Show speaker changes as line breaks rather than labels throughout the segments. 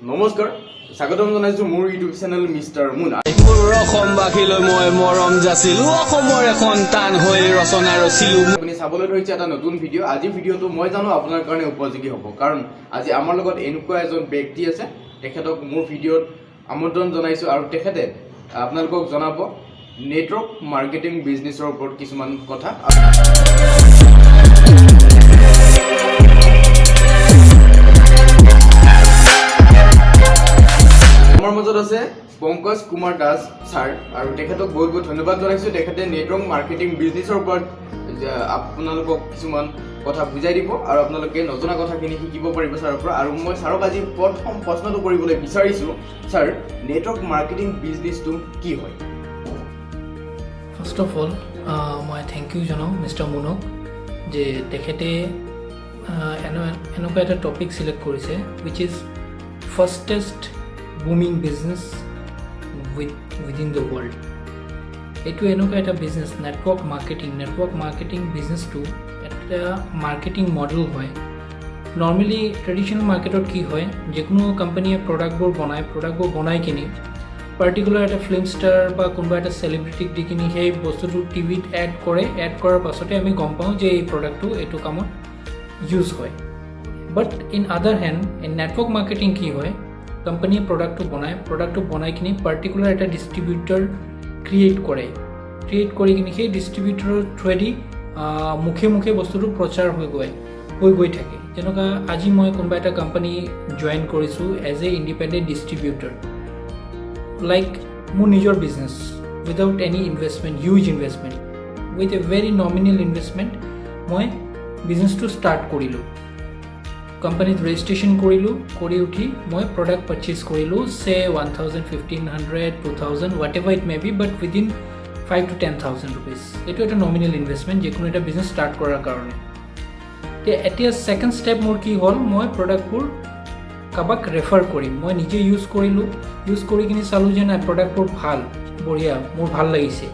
নমস্কাৰ স্বাগতম জনাইছো মোৰ ইউটিউব চেনেল মিষ্টাৰ মুন।
মোৰ অসমবাসীলৈ মই মৰম যাচিলো, অসমৰ এখন টান হৈ ৰচনা ৰচিলো।
আপুনি চাবলৈ ধৰিছে এটা নতুন ভিডিঅ'। আজি ভিডিঅ'টো মই জানো আপোনাৰ কাৰণে উপযোগী হ'ব, কাৰণ আজি আমাৰ লগত এনেকুৱা এজন ব্যক্তি আছে, তেখেতক মোৰ ভিডিঅ'ত আমন্ত্ৰণ জনাইছোঁ আৰু তেখেতে আপোনালোকক জনাব নেটৱৰ্ক মাৰ্কেটিং বিজনেছৰ ওপৰত কিছুমান কথা। আমাৰ মাজত আছে পংকজ কুমাৰ দাস ছাৰ, আৰু তেখেতক বহুত বহুত ধন্যবাদ জনাইছোঁ। তেখেতে নেটৱৰ্ক মাৰ্কেটিং বিজনেছৰ ওপৰত আপোনালোকক কিছুমান কথা বুজাই দিব আৰু আপোনালোকে নজনা কথাখিনি শিকিব পাৰিব ছাৰৰ পৰা। আৰু মই ছাৰক আজি প্ৰথম প্ৰশ্নটো কৰিবলৈ বিচাৰিছোঁ, ছাৰ নেটৱৰ্ক মাৰ্কেটিং বিজনেছটো কি হয়?
ফাৰ্ষ্ট অফ অল মই থেংক ইউ জনাওঁ মিষ্টাৰ মুনক যে তেখেতে এনেকুৱা এটা টপিক চিলেক্ট কৰিছে which is fastest booming business within the world. এইটো এনেকুৱা এটা বিজনেছ নেটৱৰ্ক মাৰ্কেটিং বিজনেছটো এটা মাৰ্কেটিং মডেল হয়। নৰ্মেলি ট্ৰেডিশ্যনেল মাৰ্কেটত কি হয়, যিকোনো কোম্পানীয়ে প্ৰডাক্টবোৰ বনাই কিনি পাৰ্টিকুলাৰ এটা ফিল্ম ষ্টাৰ বা কোনোবা এটা চেলিব্ৰিটিক দি কিনি সেই বস্তুটো টিভিত এড কৰাৰ পাছতে আমি গম পাওঁ যে এই প্ৰডাক্টটো এইটো কামত ইউজ হয়। বাট ইন আদাৰ হেণ্ড ইন নেটৱৰ্ক মাৰ্কেটিং কি হয়, কোম্পানীয়ে প্ৰডাক্টটো বনাই কিনি পাৰ্টিকুলাৰ এটা ডিষ্ট্ৰিবিউটৰ ক্ৰিয়েট কৰি কিনি সেই ডিষ্ট্ৰিবিউটৰৰ থ্ৰুৱেদি মুখে মুখে বস্তুটো প্ৰচাৰ হৈ গৈ থাকে। যেনেকুৱা আজি মই কোনোবা এটা কোম্পানী জইন কৰিছোঁ as a independent distributor, like মোৰ নিজৰ business without any investment, huge investment, with a very nominal investment মই বিজনেছটো ষ্টাৰ্ট কৰিলোঁ। কোম্পানীত ৰেজিষ্ট্ৰেশ্যন কৰি উঠি মই প্ৰডাক্ট পাৰ্চেছ কৰিলোঁ, 1,000, 1,500, 2,000 what ever it may be, but within 5,000 to 10,000 rupees। এইটো এটা নমিনেল ইনভেষ্টমেণ্ট যিকোনো এটা বিজনেছ ষ্টাৰ্ট কৰাৰ কাৰণে। এতিয়া ছেকেণ্ড ষ্টেপ মোৰ কি হ'ল, মই প্ৰডাক্টবোৰ কাৰোবাক ৰেফাৰ কৰিম। মই নিজে ইউজ কৰি কিনি চালোঁ যে নাই প্ৰডাক্টবোৰ ভাল, বঢ়িয়া, মোৰ ভাল লাগিছে।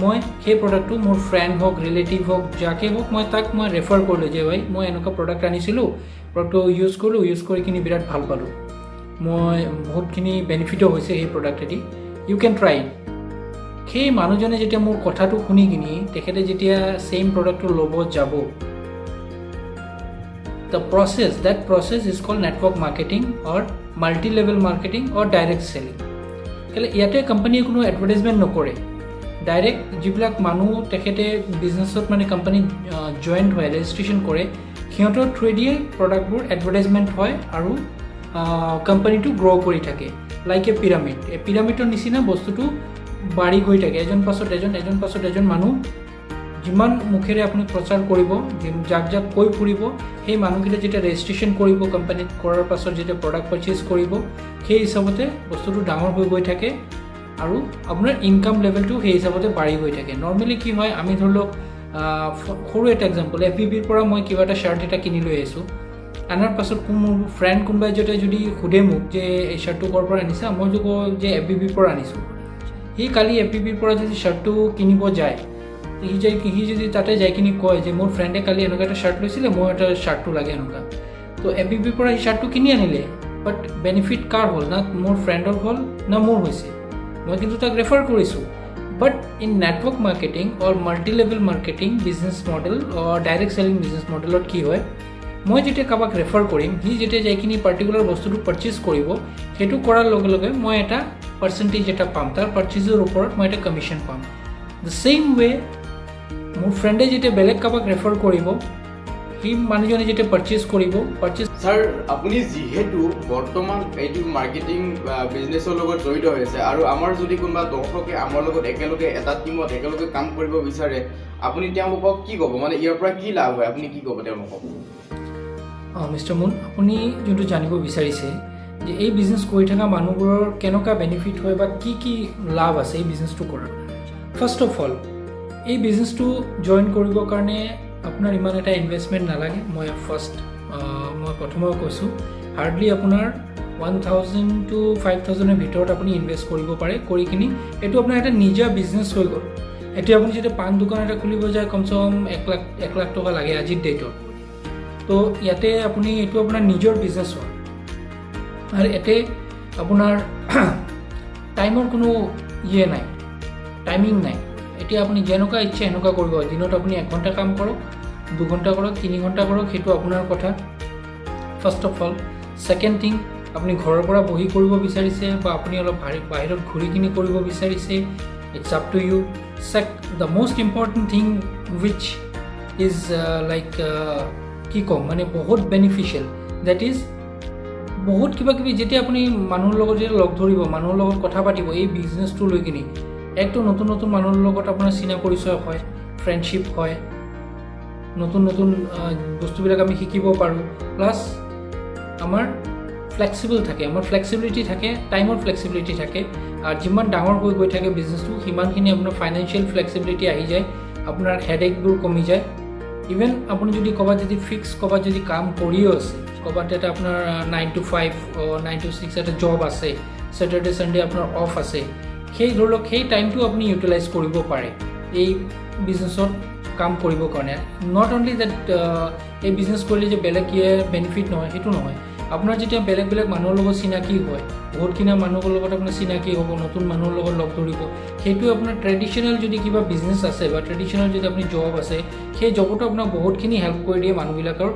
মই সেই প্ৰডাক্টটো মোৰ ফ্ৰেণ্ড হওক, ৰিলেটিভ হওক, যাকে হওক, তাক মই ৰেফাৰ কৰিলোঁ যে ভাই মই এনেকুৱা প্ৰডাক্ট আনিছিলোঁ, প্ৰডাক্টটো ইউজ কৰি কিনি বিৰাট ভাল পালোঁ, মই বহুতখিনি বেনিফিটো হৈছে সেই প্ৰডাক্টেদি, ইউ কেন ট্ৰাই। সেই মানুহজনে যেতিয়া মোৰ কথাটো শুনি কিনি তেখেতে যেতিয়া ছেইম প্ৰডাক্টটো ল'ব যাব, that process is called network marketing or multi-level marketing or direct selling। কেলৈ ইয়াতে কোম্পানীয়ে কোনো এডভাৰটাইজমেণ্ট নকৰে, ডাইৰেক্ট যিবিলাক মানুহ তেখেতে বিজনেছত কোম্পানীত জইণ্ট হয়, ৰেজিষ্ট্ৰেশ্যন কৰে, সিহঁতৰ থ্ৰুৱেদিয়ে প্ৰডাক্টবোৰ এডভাৰটাইজমেণ্ট হয় আৰু কোম্পানীটো গ্ৰ' কৰি থাকে। লাইক এ পিৰামিডৰ নিচিনা বস্তুটো বাঢ়ি গৈ থাকে, এজন পাছত এজন মানুহ যিমান মুখেৰে আপুনি প্ৰচাৰ কৰিব, যাক কৈ ফুৰিব, সেই মানুহকেইটা যেতিয়া ৰেজিষ্ট্ৰেশ্যন কৰিব কোম্পানীত, কৰাৰ পাছত যেতিয়া প্ৰডাক্ট পাৰ্চেছ কৰিব, সেই হিচাপতে বস্তুটো ডাঙৰ হৈ গৈ থাকে আৰু আপোনাৰ ইনকাম লেভেলটো সেই হিচাপতে বাঢ়ি গৈ থাকে। নৰ্মেলি কি হয়, আমি ধৰি লওক সৰু এটা এক্সাম্পল, FBBৰ পৰা মই কিবা এটা শ্বাৰ্ট এটা কিনি লৈ আহিছোঁ, আনাৰ পাছত মোৰ ফ্ৰেণ্ড কোনোবাই যদি সোধে মোক যে এই শ্বাৰ্টটো ক'ৰ পৰা আনিছা, মই যদি কওঁ যে FBBৰ পৰা আনিছোঁ, সি কালি FBBৰ পৰা যদি শ্বাৰ্টটো কিনিব যায়, সি যদি তাতে যাই কিনি কয় যে মোৰ ফ্ৰেণ্ডে কালি এনেকুৱা এটা শ্বাৰ্ট লৈছিলে, মোৰ এটা শ্বাৰ্টটো লাগে এনেকুৱা, তো FBBৰ পৰা সেই শ্বাৰ্টটো কিনি আনিলে, বাট বেনিফিট কাৰ হ'ল, না মোৰ ফ্ৰেণ্ডৰ হ'ল না মোৰ হৈছে, মই কিন্তু তাক ৰেফাৰ কৰিছোঁ। But in network marketing or multi level marketing business model or direct selling business মডেলত কি হয়, মই যেতিয়া কাৰোবাক ৰেফাৰ কৰিম, সি যেতিয়া যাই কিনি পাৰ্টিকুলাৰ বস্তুটো পাৰ্চেছ কৰিব, সেইটো কৰাৰ লগে লগে মই এটা পাৰ্চেণ্টেজ এটা পাম, তাৰ পাৰ্চেছৰ ওপৰত মই এটা কমিশ্যন পাম। দ্য ছেইম ৱে মোৰ ফ্ৰেণ্ডে যেতিয়া বেলেগ কাৰোবাক ৰেফাৰ কৰিব, সেই মানুহজনে যেতিয়া পাৰ্চেছ কৰিব,
ছাৰ আপুনি যিহেতু বৰ্তমান এইটো মাৰ্কেটিং বিজনেছৰ লগত জড়িত হৈ আছে, আৰু আমাৰ যদি কোনোবা দৰ্শকে আমাৰ লগত একেলগে এটা টিমত একেলগে কাম কৰিব বিচাৰে, আপুনি তেওঁলোকক কি ক'ব, ইয়াৰ পৰা কি লাভ হয়, আপুনি কি ক'ব তেওঁলোকক?
মিষ্টাৰ মুন, আপুনি যোনটো জানিব বিচাৰিছে যে এই বিজনেছ কৰি থকা মানুহবোৰৰ কেনেকুৱা বেনিফিট হয় বা কি লাভ আছে এই বিজনেছটো কৰাৰ। ফাৰ্ষ্ট অফ অল, এই বিজনেছটো জইন কৰিবৰ কাৰণে আপোনাৰ ইমান এটা ইনভেষ্টমেণ্ট নালাগে। মই প্ৰথমে কৈছোঁ, হাৰ্ডলি আপোনাৰ 1,000 to 5,000ৰ ভিতৰত আপুনি ইনভেষ্ট কৰিব পাৰে, কৰি কিনি এইটো আপোনাৰ এটা নিজা বিজনেছ হৈ গ'ল। এতিয়া আপুনি যেতিয়া পাণ দোকান এটা খুলিব যায়, কমচে কম 1 লাখ টকা লাগে আজিৰ ডেটত। তো ইয়াতে আপুনি এইটো আপোনাৰ নিজৰ বিজনেছ হয়। আৰু এতে আপোনাৰ টাইমৰ কোনো নাই, টাইমিং নাই। এতিয়া আপুনি যেনেকুৱা ইচ্ছা সেনেকুৱা কৰিব। দিনত আপুনি 1 ঘণ্টা কাম কৰক, 2 ঘণ্টা কৰক, 3 ঘণ্টা কৰক, সেইটো আপোনাৰ কথা first of all. Second thing, আপুনি ঘৰৰ পৰা বহি কৰিব বিচাৰিছে বা আপুনি অলপ বাহিৰত ঘূৰি কিনি কৰিব বিচাৰিছে, it's up to you. The most important thing which is like কি ক'ম মানে বহুত বেনিফিচিয়েল, ডেট ইজ বহুত কিবা কিবি যেতিয়া আপুনি মানুহৰ লগত যেতিয়া লগ ধৰিব, মানুহৰ লগত কথা পাতিব এই বিজনেছটো লৈ কিনি, একটো নতুন নতুন মানুহৰ লগত আপোনাৰ চিনা পৰিচয় হয়, ফ্ৰেণ্ডশ্বিপ হয়, নতুন নতুন বস্তুবিলাক আমি শিকিব পাৰোঁ। প্লাছ আমাৰ ফ্লেক্সিবল থাকে, আমাৰ ফ্লেক্সিবিলিটি থাকে, টাইমৰ ফ্লেক্সিবিলিটি থাকে। আৰু যিমান ডাঙৰ হৈ গৈ থাকে বিজনেছটো, সিমানখিনি আপোনাৰ ফাইনেন্সিয়েল ফ্লেক্সিবিলিটি আহি যায়, আপোনাৰ হেডেকবোৰ কমি যায়। ইভেন আপুনি যদি ক'ৰবাত যদি ফিক্স ক'ৰবাত যদি কাম কৰিও আছে, ক'ৰবাত এটা আপোনাৰ 9 to 5 9 to 6 এটা জব আছে, ছেটাৰডে ছানডে আপোনাৰ অফ আছে, সেই ধৰি লওক সেই টাইমটো আপুনি ইউটিলাইজ কৰিব পাৰে এই বিজনেছত কাম কৰিবৰ কাৰণে। নট অনলি ডেট এই বিজনেছ কৰিলে যে বেলেগ বেনিফিট নহয়, সেইটো নহয়। আপোনাৰ যেতিয়া বেলেগ বেলেগ মানুহৰ লগত চিনাকি হয়, বহুতখিনি মানুহৰ লগত আপোনাৰ চিনাকি হ'ব, নতুন মানুহৰ লগত লগ ধৰিব, সেইটো আপোনাৰ ট্ৰেডিশ্যনেল যদি কিবা বিজনেছ আছে বা ট্ৰেডিশ্যনেল যদি আপুনি জব আছে, সেই জবতো আপোনাক বহুতখিনি হেল্প কৰি দিয়ে মানুহবিলাকৰ।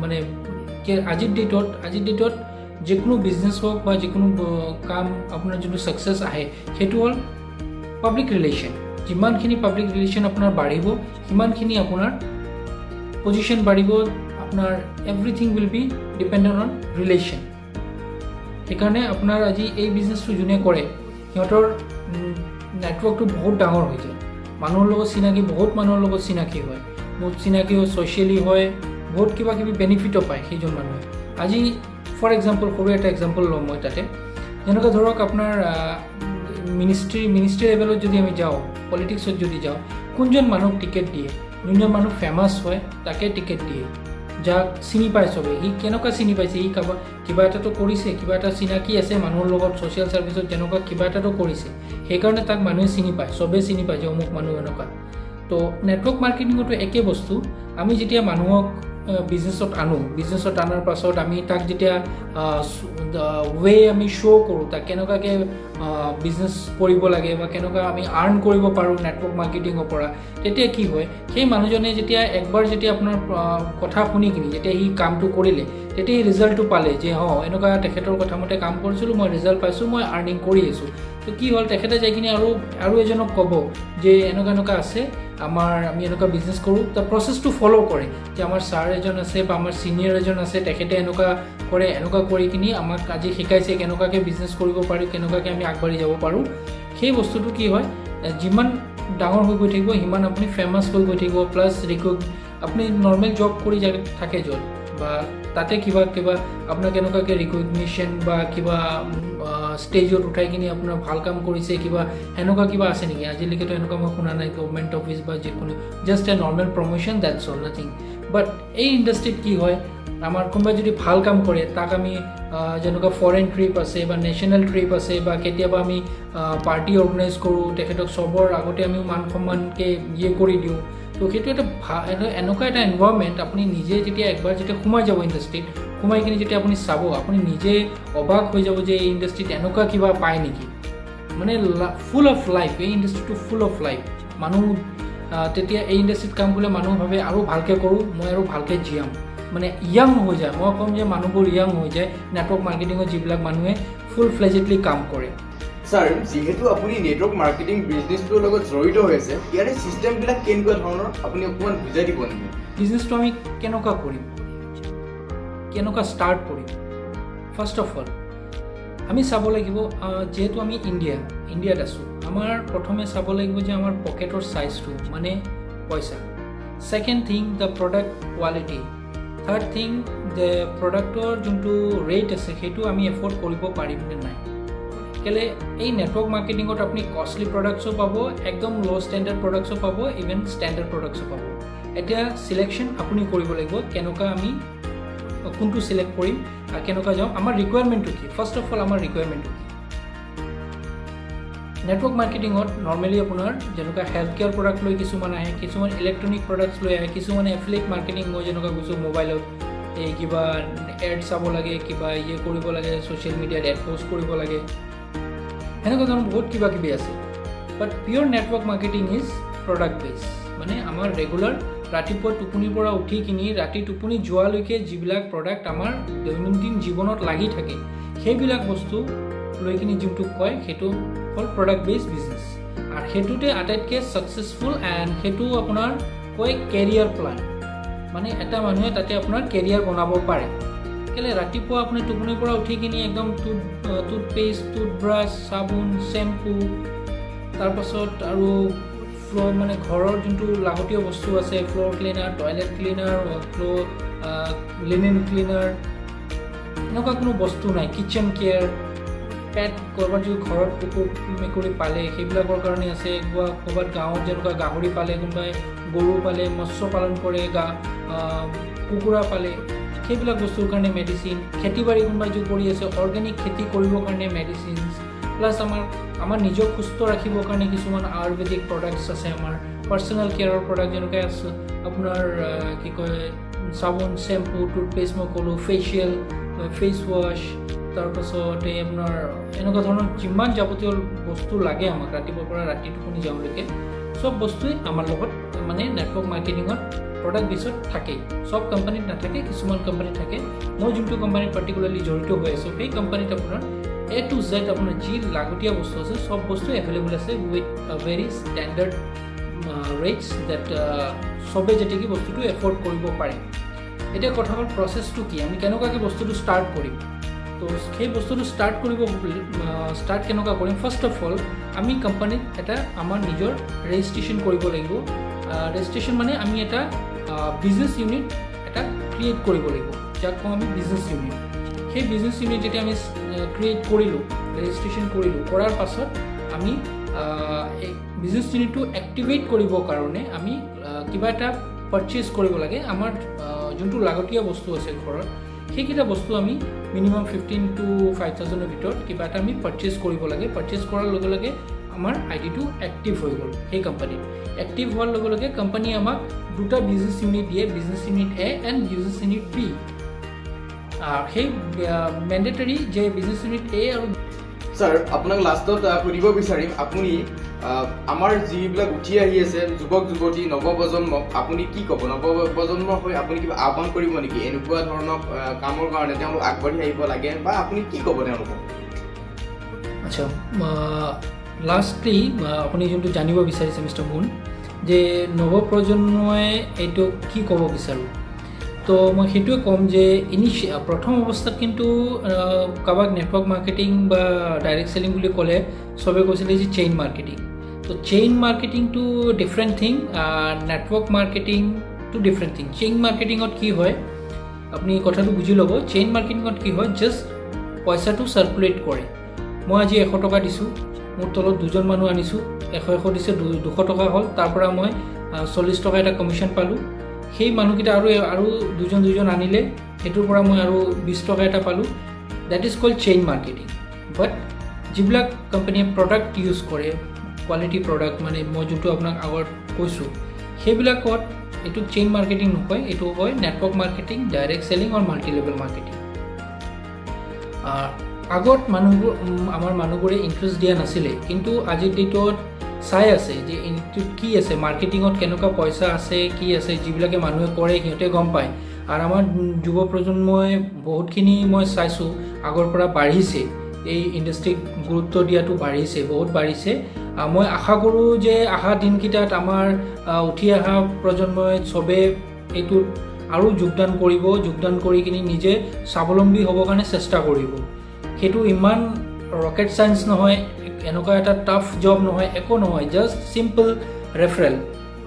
মানে আজিৰ ডেটত যিকোনো বিজনেছ হওক বা যিকোনো কাম আপোনাৰ যোনটো ছাকচেছ আহে, সেইটো হ'ল পাব্লিক ৰিলেশ্যন। যিমানখিনি পাব্লিক ৰিলেশ্যন আপোনাৰ বাঢ়িব, সিমানখিনি আপোনাৰ পজিশ্যন বাঢ়িব, আপোনাৰ everything will be dependent on relation. সেইকাৰণে আপোনাৰ আজি এই বিজনেছটো যোনে কৰে, সিহঁতৰ নেটৱৰ্কটো বহুত ডাঙৰ হৈ যায়, মানুহৰ লগত চিনাকি, বহুত মানুহৰ লগত চিনাকি হয়, বহুত চিনাকি হয়, ছ'চিয়েলি হয়, বহুত কিবা কিবি বেনিফিটো পায় সেইজন মানুহে। আজি ফৰ এক্সাম্পল সৰু এটা এক্সাম্পল ল'ম মই তাতে, যেনেকৈ ধৰক আপোনাৰ মিনিষ্ট্ৰী লেভেলত যদি আমি যাওঁ, পলিটিক্সত যদি যাওঁ, কোনজন মানুহক টিকেট দিয়ে, যোনজন মানুহ ফেমাছ হয় তাকে টিকেট দিয়ে, যাক চিনি পায় চবে। সি কেনেকুৱা চিনি পাইছে, সি কিবা এটাতো কৰিছে, কিবা এটা চিনাকি আছে মানুহৰ লগত, ছ'চিয়েল ছাৰ্ভিচত যেনেকুৱা কিবা এটাতো কৰিছে, সেইকাৰণে তাক মানুহে চিনি পায়, চবেই চিনি পায় যে অমুক মানুহ এনেকুৱা। তো নেটৱৰ্ক মাৰ্কেটিঙতো একে বস্তু। আমি যেতিয়া মানুহক বিজনেছত আনাৰ পাছত আমি তাক যেতিয়া আমি শ্ব' কৰোঁ, তাক কেনেকুৱাকৈ বিজনেছ কৰিব লাগে বা কেনেকুৱা আমি আৰ্ণ কৰিব পাৰোঁ নেটৱৰ্ক মাৰ্কেটিঙৰ পৰা, তেতিয়া কি হয়, সেই মানুহজনে যেতিয়া একবাৰ যেতিয়া আপোনাৰ কথা শুনি কিনি যেতিয়া সি কামটো কৰিলে, তেতিয়া সেই ৰিজাল্টটো পালে যে এনেকুৱা তেখেতৰ কথা মতে কাম কৰিছিলোঁ, মই ৰিজাল্ট পাইছোঁ, মই আৰ্নিং কৰি আছোঁ। তো কি হ'ল, তেখেতে যাই কিনি আৰু এজনক ক'ব যে এনেকুৱা আছে, আমি এনেকুৱা বিজনেছ কৰোঁ। তাৰ প্ৰচেছটো ফ'ল' কৰে যে আমাৰ ছাৰ এজন আছে বা আমাৰ ছিনিয়ৰ এজন আছে, তেখেতে এনেকুৱা কৰে, এনেকুৱা কৰি কিনি আমাক আজি শিকাইছে কেনেকুৱাকৈ বিজনেছ কৰিব পাৰি, কেনেকুৱাকৈ আমি আগবাঢ়ি যাব পাৰোঁ। সেই বস্তুটো কি হয়, যিমান ডাঙৰ হৈ গৈ থাকিব, সিমান আপুনি ফেমাছ হৈ গৈ থাকিব। প্লাছ আপুনি নৰ্মেল জব কৰি থাকে য'ত বা তাতে কিবা আপোনাৰ কেনেকুৱাকৈ ৰিকগনিশ্যন বা কিবা ষ্টেজত উঠাই কিনি আপোনাৰ ভাল কাম কৰিছে, কিবা সেনেকুৱা কিবা আছে নেকি? আজিলৈকেতো এনেকুৱা মই শুনা নাই। গভৰ্ণমেণ্ট অফিচ বা যিকোনো just a normal promotion, that's all, nothing. But এই ইণ্ডাষ্ট্ৰিত কি হয়, আমাৰ কোনোবাই যদি ভাল কাম কৰে, তাক আমি যেনেকুৱা ফৰেন ট্ৰিপ আছে বা নেশ্যনেল ট্ৰিপ আছে বা কেতিয়াবা আমি পাৰ্টি অৰ্গেনাইজ কৰোঁ, তেখেতক চবৰ আগতে আমি মান সন্মানকৈ কৰি দিওঁ। তো সেইটো এনেকুৱা এটা এনভাইৰনমেণ্ট, আপুনি নিজে যেতিয়া একবাৰ সোমাই যাব ইণ্ডাষ্ট্ৰিত, সোমাই কিনি যেতিয়া আপুনি চাব, আপুনি নিজে অবাক হৈ যাব যে এই ইণ্ডাষ্ট্ৰিত এনেকুৱা কিবা পায় নেকি। মানে ফুল অফ লাইফ, এই ইণ্ডাষ্ট্ৰিটো ফুল অফ লাইফ। মানুহ তেতিয়া এই ইণ্ডাষ্ট্ৰিত কাম কৰিলে মানুহ ভাবে আৰু ভালকৈ কৰোঁ, মই আৰু ভালকৈ জীয়াম, মানে য়াং হৈ যায়। মই ক'ম যে মানুহবোৰ য়াং হৈ যায় নেটৱৰ্ক মাৰ্কেটিঙত যিবিলাক মানুহে ফুল ফ্লেজেডলি কাম কৰে।
ছাৰ, যিহেতু আপুনি নেটৱৰ্ক মাৰ্কেটিং বিজনেছটোৰ লগত জড়িত হৈ আছে, ইয়াৰে ছিষ্টেমবিলাক কেনেকুৱা ধৰণৰ আপুনি অকণমান বুজাই দিব নেকি?
বিজনেছটো আমি কেনেকুৱা কৰিম, কেনেকুৱা ষ্টাৰ্ট কৰিম? ফাৰ্ষ্ট অফ অল আমি চাব লাগিব, যিহেতু আমি ইণ্ডিয়াত আছোঁ, আমাৰ প্ৰথমে চাব লাগিব যে আমাৰ পকেটৰ চাইজটো, মানে পইচা। Second thing, the product quality. Third thing, the প্ৰডাক্টৰ যোনটো ৰেট আছে, সেইটো আমি এফৰ্ড কৰিব পাৰিম নে নাই। কেলৈ এই নেটৱৰ্ক মাৰ্কেটিঙত আপুনি কষ্টলি প্ৰডাক্টছো পাব, একদম ল' ষ্টেণ্ডাৰ্ড প্ৰডাক্টছো পাব, ইভেন ষ্টেণ্ডাৰ্ড প্ৰডাক্টছো পাব। এতিয়া চিলেকশ্যন আপুনি কৰিব লাগিব, কেনেকুৱা আমি কোনটো চিলেক্ট কৰিম, কেনেকুৱা যাওঁ, আমাৰ ৰিকুৱাৰমেণ্টটো কি। ফাৰ্ষ্ট অফ অল আমাৰ ৰিকুৱাৰমেণ্টটো কি। নেটৱৰ্ক মাৰ্কেটিঙত নৰ্মেলি আপোনাৰ যেনেকুৱা হেল্থ কেয়াৰ প্ৰডাক্ট লৈ কিছুমান আহে, কিছুমান ইলেক্ট্ৰনিক প্ৰডাক্টছ লৈ আহে, কিছুমানে এফিলিয়েট মাৰ্কেটিং, মই যেনেকুৱা কৈছোঁ মোবাইলত, এই কিবা এড চাব লাগে, কিবা কৰিব লাগে, ছ'চিয়েল মিডিয়াত এড পষ্ট কৰিব লাগে, সেনেকুৱা ধৰণৰ বহুত কিবা কিবি আছে। বাট পিয়'ৰ নেটৱৰ্ক মাৰ্কেটিং ইজ প্ৰডাক্ট বেছ, মানে আমাৰ ৰেগুলাৰ ৰাতিপুৱা টোপনিৰ পৰা উঠি কিনি ৰাতি টোপনি যোৱালৈকে যিবিলাক প্ৰডাক্ট আমাৰ দৈনন্দিন জীৱনত লাগি থাকে, সেইবিলাক বস্তু লৈ কিনি যোনটো কয় সেইটো হ'ল প্ৰডাক্ট বেছ বিজনেছ। আৰু সেইটোতে আটাইতকৈ ছাকচেছফুল এণ্ড সেইটো আপোনাৰ কয় কেৰিয়াৰ প্লান, মানে এটা মানুহে তাতে আপোনাৰ কেৰিয়াৰ বনাব পাৰে। কেলৈ ৰাতিপুৱা আপুনি টোপনিৰ পৰা উঠি কিনি একদম টুথপেষ্ট, টুথব্ৰাছ, চাবোন, শ্বেম্পু, তাৰপাছত আৰু ফ্ল'ৰ মানে ঘৰৰ যোনটো লাগতীয় বস্তু আছে, floor cleaner, toilet cleaner, linen cleaner, এনেকুৱা কোনো বস্তু নাই। কিটচেন কেয়াৰ, পেট ক'ৰবাত যদি ঘৰত কুকুৰ মেকুৰী পালে সেইবিলাকৰ কাৰণে আছে, ক'ৰবাত গাঁৱত যেনেকুৱা গাহৰি পালে, কোনোবাই গৰু পালে, মৎস্য পালন কৰে, কুকুৰা পালে, সেইবিলাক বস্তুৰ কাৰণে মেডিচিন, খেতি বাৰী কোনোবাই যদি কৰি আছে অৰ্গেনিক খেতি কৰিবৰ কাৰণে মেডিচিনছ, প্লাছ আমাৰ নিজক সুস্থ ৰাখিবৰ কাৰণে কিছুমান আয়ুৰ্বেদিক প্ৰডাক্টছ আছে, আমাৰ পাৰ্চনেল কেয়াৰৰ প্ৰডাক্ট যেনেকৈ আছে আপোনাৰ কি কয় চাবোন, শ্বেম্পু, টুথপেষ্ট মই ক'লোঁ, ফেচিয়েল, ফেচ ৱাছ, তাৰপাছতে আপোনাৰ এনেকুৱা ধৰণৰ যিমান যাৱতীয় বস্তু লাগে আমাক ৰাতিপুৱাৰ পৰা ৰাতি টোপনি যাওঁলৈকে, চব বস্তুৱেই আমাৰ লগত মানে নেটৱৰ্ক মাৰ্কেটিঙত প্ৰডাক্ট বেছত থাকেই। চব কোম্পানীত নাথাকে, কিছুমান কোম্পানীত থাকে। মই যোনটো কোম্পানীত পাৰ্টিকুলাৰলি জড়িত হৈ আছোঁ সেই কোম্পানীত আপোনাৰ A to Z আপোনাৰ যি লাগতীয়া বস্তু আছে চব বস্তু এভেইলেবল আছে with very standard rates that চবে যেতিকি বস্তুটো এফৰ্ড কৰিব পাৰে। এতিয়া কথা হ'ল প্ৰচেছটো কি, আমি কেনেকুৱাকৈ বস্তুটো ষ্টাৰ্ট কৰিম। তো সেই বস্তুটো ষ্টাৰ্ট কেনেকুৱা কৰিম, ফাৰ্ষ্ট অফ অল আমি কোম্পানীত এটা আমাৰ নিজৰ ৰেজিষ্ট্ৰেশ্যন কৰিব লাগিব। ৰেজিষ্ট্ৰেশ্যন মানে আমি এটা বিজনেছ ইউনিট এটা ক্ৰিয়েট কৰিব লাগিব, যাক কওঁ আমি বিজনেছ ইউনিট। সেই বিজনেছ ইউনিট যেতিয়া আমি ক্ৰিয়েট কৰিলোঁ, ৰেজিষ্ট্ৰেশ্যন কৰিলোঁ, কৰাৰ পাছত আমি এই বিজনেছ ইউনিটটো এক্টিভেট কৰিবৰ কাৰণে আমি কিবা এটা পাৰচেজ কৰিব লাগে। আমাৰ যোনটো লাগতীয়া বস্তু আছে ঘৰত, সেইকেইটা বস্তু আমি মিনিমাম 15,000 to 5,000 ভিতৰত কিবা এটা আমি পাৰচেজ কৰিব লাগে। পাৰচেজ কৰাৰ লগে লগে আমাৰ আইডিটো এক্টিভ হৈ গ'ল। সেই কোম্পানীত এক্টিভ হোৱাৰ লগে লগে কোম্পানীয়ে আমাক দুটা বিজনেছ ইউনিট দিয়ে, business unit A and business unit B. সেই মেণ্ডেটৰী যে বিজনেছ ইউনিট এ আৰু
ছাৰ আপোনাক লাষ্টত সুধিব বিচাৰিম, আপুনি আমাৰ যিবিলাক উঠি আহি আছে যুৱক যুৱতী নৱপ্ৰজন্মক আপুনি কি ক'ব? নৱপ্ৰজন্মৰ হৈ আপুনি কিবা আহ্বান কৰিব নেকি এনেকুৱা ধৰণৰ কামৰ কাৰণে তেওঁলোক আগবাঢ়ি আহিব লাগে, বা আপুনি কি ক'ব তেওঁলোকক?
আচ্ছা, লাষ্টলি আপুনি যোনটো জানিব বিচাৰিছে মিষ্টাৰ মুন, যে নৱপ্ৰজন্মই এইটো কি ক'ব বিচাৰোঁ, তো মই সেইটোৱে ক'ম যে প্ৰথম অৱস্থাত কিন্তু কাৰোবাক নেটৱৰ্ক মাৰ্কেটিং বা ডাইৰেক্ট চেলিং বুলি ক'লে চবে কৈছিলে যে চেইন মাৰ্কেটিং। তো চেইন মাৰ্কেটিংটো ডিফাৰেণ্ট থিং, নেটৱৰ্ক মাৰ্কেটিংটো ডিফাৰেণ্ট থিং। চেইন মাৰ্কেটিঙত কি হয় আপুনি কথাটো বুজি ল'ব। চেইন মাৰ্কেটিঙত কি হয়, জাষ্ট পইচাটো চাৰ্কুলেট কৰে। মই আজি 100 টকা দিছোঁ, মোৰ তলত দুজন মানুহ আনিছোঁ, 100 দিছে, 200 টকা হ'ল, তাৰ পৰা মই 40 টকা এটা কমিশ্যন পালোঁ। সেই মানুহকেইটা আৰু দুজন আনিলে, সেইটোৰ পৰা মই আৰু 20 টকা এটা পালোঁ। That is called chain marketing. But যিবিলাক কোম্পানীয়ে প্ৰডাক্ট ইউজ কৰে, কোৱালিটি প্ৰডাক্ট, মানে মই যোনটো আপোনাক আগত কৈছোঁ, সেইবিলাকত এইটো চেইন মাৰ্কেটিং নকয়, এইটো হয় নেটৱৰ্ক মাৰ্কেটিং, ডাইৰেক্ট চেলিং আৰু মাল্টি লেভেল মাৰ্কেটিং। আগত আমাৰ মানুহবোৰে ইণ্টাৰেষ্ট দিয়া নাছিলে, কিন্তু আজিৰ ডেটত চাই আছে যে এইটোত কি আছে, মাৰ্কেটিঙত কেনেকুৱা পইচা আছে, কি আছে, যিবিলাকে মানুহে কৰে সিহঁতে গম পায়। আৰু আমাৰ যুৱ প্ৰজন্মই বহুতখিনি মই চাইছোঁ আগৰ পৰা বাঢ়িছে, এই ইণ্ডাষ্ট্ৰীক গুৰুত্ব দিয়াটো বাঢ়িছে, বহুত বাঢ়িছে। মই আশা কৰোঁ যে অহা দিনকেইটাত আমাৰ উঠি অহা প্ৰজন্মই চবে এইটোত আৰু যোগদান কৰিব, যোগদান কৰি কিনি নিজে স্বাৱলম্বী হ'বৰ কাৰণে চেষ্টা কৰিব। সেইটো ইমান ৰকেট চায়েন্স নহয়, এনেকুৱা এটা টাফ জব নহয়, একো নহয়, জাষ্ট চিম্পল ৰেফাৰেল।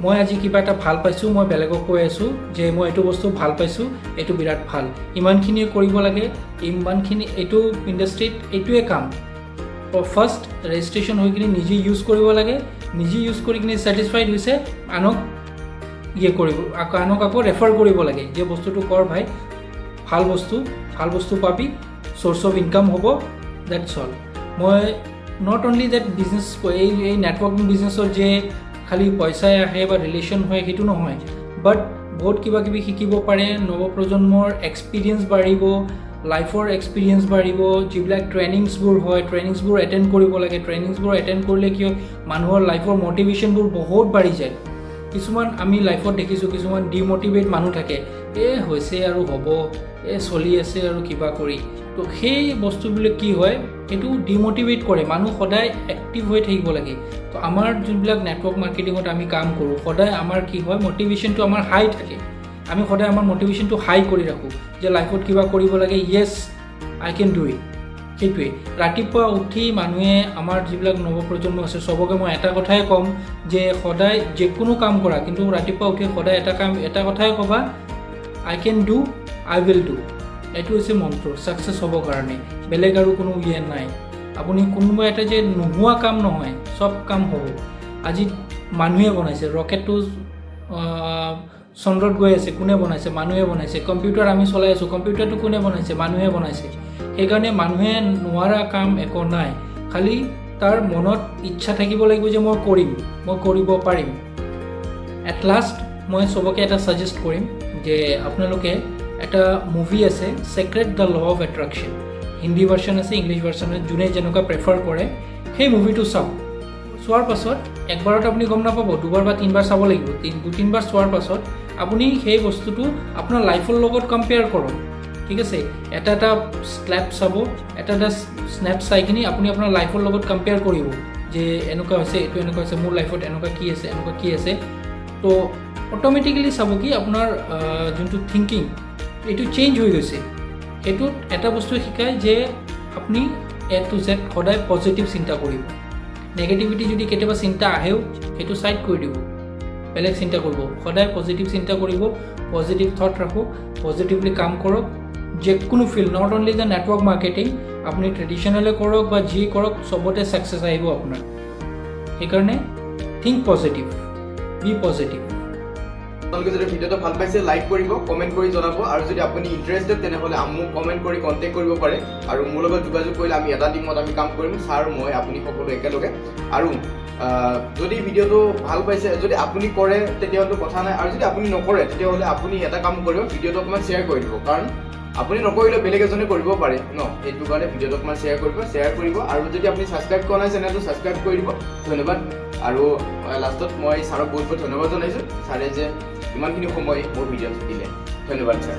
মই আজি কিবা এটা ভাল পাইছোঁ, মই বেলেগক কৈ আছোঁ যে মই এইটো বস্তু ভাল পাইছোঁ, এইটো বিৰাট ভাল, ইমানখিনিয়ে কৰিব লাগে, ইমানখিনি এইটো ইণ্ডাষ্ট্ৰীত এইটোৱে কাম। ফাৰ্ষ্ট ৰেজিষ্ট্ৰেশ্যন হৈ কিনি নিজে ইউজ কৰিব লাগে, নিজে ইউজ কৰি কিনি ছেটিছফাইড হৈছে আনক আনক আকৌ ৰেফাৰ কৰিব লাগে যে বস্তুটো কৰ ভাই, ভাল বস্তু পাবি, চ'ৰ্চ অফ ইনকাম হ'ব, ডেটছ অল। মই নট অনলি ডেট বিজনেছ, এই নেটৱৰ্কিং বিজনেছৰ যে খালি পইচাই আহে বা ৰিলেশ্যন হয় সেইটো নহয়, বাট বহুত কিবা কিবি শিকিব পাৰে, নৱপ্ৰজন্মৰ এক্সপিৰিয়েঞ্চ বাঢ়িব, লাইফৰ এক্সপিৰিয়েঞ্চ বাঢ়িব, যিবিলাক ট্ৰেইনিংছবোৰ হয় ট্ৰেইনিংছবোৰ এটেণ্ড কৰিব লাগে, ট্ৰেইনিংছবোৰ এটেণ্ড কৰিলে কি হয় মানুহৰ লাইফৰ মটিভেশ্যনবোৰ বহুত বাঢ়ি যায়। কিছুমান আমি লাইফত দেখিছোঁ কিছুমান ডিমটিভেট মানুহ থাকে, হৈছে আৰু হ'ব, চলি আছে আৰু কিবা কৰি। তো সেই বস্তুবিলাক কি হয় সেইটো ডিমটিভেট কৰে, মানুহ সদায় এক্টিভ হৈ থাকিব লাগে। তো আমাৰ যোনবিলাক নেটৱৰ্ক মাৰ্কেটিঙত আমি কাম কৰোঁ সদায় আমাৰ কি হয় মটিভেশ্যনটো আমাৰ হাই থাকে, আমি সদায় আমাৰ মটিভেশ্যনটো হাই কৰি ৰাখোঁ যে লাইফত কিবা কৰিব লাগে, য়েছ আই কেন ডু ইট। সেইটোৱে ৰাতিপুৱা উঠি মানুহে আমাৰ যিবিলাক নৱপ্ৰজন্ম আছে চবকে মই এটা কথাই ক'ম যে সদায় যিকোনো কাম কৰা কিন্তু ৰাতিপুৱা উঠি সদায় এটা কথাই ক'বা, I can do, I will do. এইটো হৈছে মন্ত্ৰ ছাকচেছ হ'বৰ কাৰণে, বেলেগ আৰু কোনো নাই। আপুনি কোনোবা এটা যে নোহোৱা কাম নহয়, চব কাম হ'ব। আজি মানুহে বনাইছে, ৰকেটটো চন্দ্ৰত গৈ আছে, কোনে বনাইছে? মানুহে বনাইছে। কম্পিউটাৰ আমি চলাই আছোঁ, কম্পিউটাৰটো কোনে বনাইছে? মানুহে বনাইছে। সেইকাৰণে মানুহে নোৱাৰা কাম একো নাই, খালি তাৰ মনত ইচ্ছা থাকিব লাগিব যে মই কৰিম, মই কৰিব পাৰিম। এট লাষ্ট মই চবকে এটা ছাজেষ্ট কৰিম যে আপোনালোকে এটা মুভি আছে sacred the law of attraction, Hindi version আছে, ইংলিছ ভাৰ্চন আছে, যোনে যেনেকুৱা প্ৰেফাৰ কৰে সেই মুভিটো চাওক। চোৱাৰ পাছত একবাৰত আপুনি গম নাপাব, দুবাৰ বা তিনিবাৰ চাব লাগিব। দুই-তিনিবাৰ চোৱাৰ পাছত আপুনি সেই বস্তুটো আপোনাৰ লাইফৰ লগত কম্পেয়াৰ কৰক, ঠিক আছে? এটা স্নেপ চাব, এটা স্নেপ চাই কিনি আপুনি আপোনাৰ লাইফৰ লগত কম্পেয়াৰ কৰিব যে এনেকুৱা হৈছে, এইটো এনেকুৱা হৈছে, মোৰ লাইফত এনেকুৱা কি আছে। তো অট'মেটিকেলি চাব কি আপোনাৰ যোনটো থিংকিং এইটো চেঞ্জ হৈ গৈছে। সেইটোত এটা বস্তু শিকায় যে আপুনি A to Z সদায় পজিটিভ চিন্তা কৰিব। নেগেটিভিটি যদি কেতিয়াবা চিন্তা আহেও সেইটো ছাইড কৰি দিব, বেলেগ চিন্তা কৰিব। সদায় পজিটিভ চিন্তা কৰিব, পজিটিভ থট ৰাখক, পজিটিভলি কাম কৰক। যিকোনো field, not only the network marketing, আপুনি ট্ৰেডিশ্যনেলে কৰক বা যি কৰক চবতে ছাকচেছ আহিব আপোনাৰ। সেইকাৰণে থিংক পজিটিভ, বি পজিটিভ।
আপোনালোকে যদি ভিডিঅ'টো ভাল পাইছে লাইক কৰিব, কমেণ্ট কৰি জনাব, আৰু যদি আপুনি ইণ্টাৰেষ্টেড তেনেহ'লে মোক কমেণ্ট কৰি কণ্টেক্ট কৰিব পাৰে, আৰু মোৰ লগত যোগাযোগ কৰিলে আমি এটা টিমত আমি কাম কৰিম, ছাৰ মই আপুনি সকলো একেলগে। আৰু যদি ভিডিঅ'টো ভাল পাইছে, যদি আপুনি কৰে তেতিয়াহ'লে কথা নাই, আৰু যদি আপুনি নকৰে তেতিয়াহ'লে আপুনি এটা কাম কৰিব, ভিডিঅ'টো অকণমান শ্বেয়াৰ কৰি দিব, কাৰণ আপুনি নকৰিলে বেলেগ এজনে কৰিব পাৰে ন, সেইটো কাৰণে ভিডিঅ'টো অকণমান শ্বেয়াৰ কৰিব। আৰু যদি আপুনি ছাবস্ক্ৰাইব কৰা নাই চেনেলটো ছাবস্ক্ৰাইব কৰি দিব, ধন্যবাদ। আৰু লাষ্টত মই ছাৰক বহুত বহুত ধন্যবাদ জনাইছোঁ, ছাৰে যে ইমানখিনি সময় মোৰ ভিডিঅ'টো দিলে, ধন্যবাদ ছাৰ।